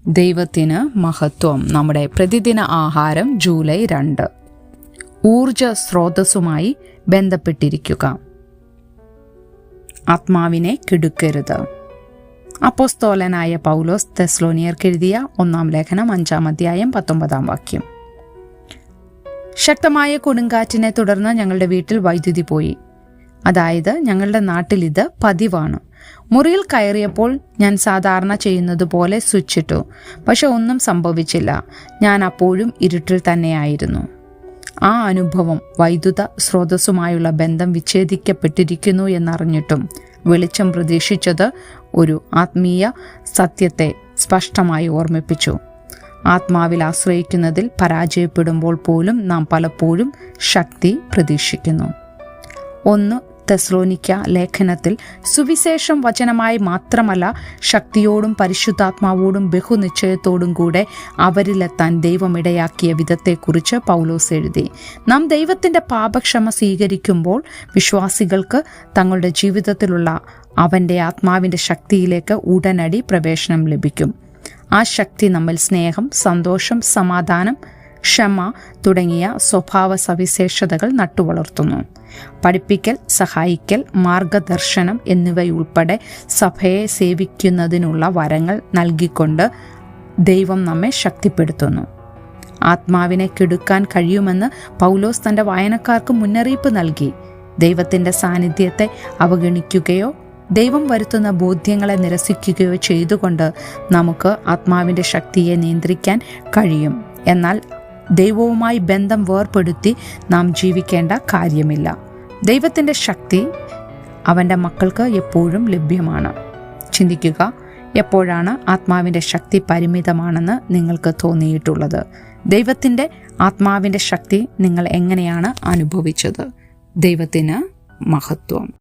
ദൈവത്തിന് മഹത്വം. നമ്മുടെ പ്രതിദിന ആഹാരം ജൂലൈ 2. ഊർജ സ്രോതസ്സുമായി ബന്ധപ്പെട്ടിരിക്കുക. ആത്മാവിനെ കെടുക്കരുത്. അപ്പോസ്തോലനായ പൗലോസ് തെസ്സലോനിയർക്കെഴുതിയ 1 ലേഖനം 5 അധ്യായം 19 വാക്യം. ശക്തമായ കൊടുങ്കാറ്റിനെ തുടർന്ന് ഞങ്ങളുടെ വീട്ടിൽ വൈദ്യുതി പോയി. അതായത് ഞങ്ങളുടെ നാട്ടിൽ ഇത് പതിവാണ്. മുറിയിൽ കയറിയപ്പോൾ ഞാൻ സാധാരണ ചെയ്യുന്നത് പോലെ സ്വിച്ചിട്ടു. പക്ഷെ ഒന്നും സംഭവിച്ചില്ല. ഞാൻ അപ്പോഴും ഇരുട്ടിൽ തന്നെയായിരുന്നു. ആ അനുഭവം വൈദ്യുത സ്രോതസ്സുമായുള്ള ബന്ധം വിച്ഛേദിക്കപ്പെട്ടിരിക്കുന്നു എന്നറിഞ്ഞിട്ടും വെളിച്ചം പ്രതീക്ഷിച്ചത് ഒരു ആത്മീയ സത്യത്തെ സ്പഷ്ടമായി ഓർമ്മിപ്പിച്ചു. ആത്മാവിൽ ആശ്രയിക്കുന്നതിൽ പരാജയപ്പെടുമ്പോൾ പോലും നാം പലപ്പോഴും ശക്തി പ്രതീക്ഷിക്കുന്നു. 1 തെസ്സലോനിക്ക ലേഖനത്തിൽ സുവിശേഷം വചനമായി മാത്രമല്ല, ശക്തിയോടും പരിശുദ്ധാത്മാവോടും ബഹുനിശ്ചയത്തോടും കൂടെ അവരിലെത്താൻ ദൈവമിടയാക്കിയ വിധത്തെക്കുറിച്ച് പൗലോസ് എഴുതി. നാം ദൈവത്തിൻ്റെ പാപക്ഷമ സ്വീകരിക്കുമ്പോൾ വിശ്വാസികൾക്ക് തങ്ങളുടെ ജീവിതത്തിലുള്ള അവൻ്റെ ആത്മാവിൻ്റെ ശക്തിയിലേക്ക് ഉടനടി പ്രവേശനം ലഭിക്കും. ആ ശക്തി നമ്മിൽ സ്നേഹം, സന്തോഷം, സമാധാനം, ക്ഷമ തുടങ്ങിയ സ്വഭാവ സവിശേഷതകൾ നട്ടുവളർത്തുന്നു. പഠിപ്പിക്കൽ, സഹായിക്കൽ, മാർഗദർശനം എന്നിവയുൾപ്പെടെ സഭയെ സേവിക്കുന്നതിനുള്ള വരങ്ങൾ നൽകിക്കൊണ്ട് ദൈവം നമ്മെ ശക്തിപ്പെടുത്തുന്നു. ആത്മാവിനെ കെടുക്കാൻ കഴിയുമെന്ന് പൗലോസ് തൻ്റെ വായനക്കാർക്ക് മുന്നറിയിപ്പ് നൽകി. ദൈവത്തിൻ്റെ സാന്നിധ്യത്തെ അവഗണിക്കുകയോ ദൈവം വരുത്തുന്ന ബോധ്യങ്ങളെ നിരസിക്കുകയോ ചെയ്തുകൊണ്ട് നമുക്ക് ആത്മാവിൻ്റെ ശക്തിയെ നിയന്ത്രിക്കാൻ കഴിയും. എന്നാൽ ദൈവവുമായി ബന്ധം വേർപെടുത്തി നാം ജീവിക്കേണ്ട കാര്യമില്ല. ദൈവത്തിൻ്റെ ശക്തി അവൻ്റെ മക്കൾക്ക് എപ്പോഴും ലഭ്യമാണ്. ചിന്തിക്കുക, എപ്പോഴാണ് ആത്മാവിൻ്റെ ശക്തി പരിമിതമാണെന്ന് നിങ്ങൾക്ക് തോന്നിയിട്ടുള്ളത്? ദൈവത്തിൻ്റെ ആത്മാവിൻ്റെ ശക്തി നിങ്ങൾ എങ്ങനെയാണ് അനുഭവിച്ചത്? ദൈവത്തിന് മഹത്വം.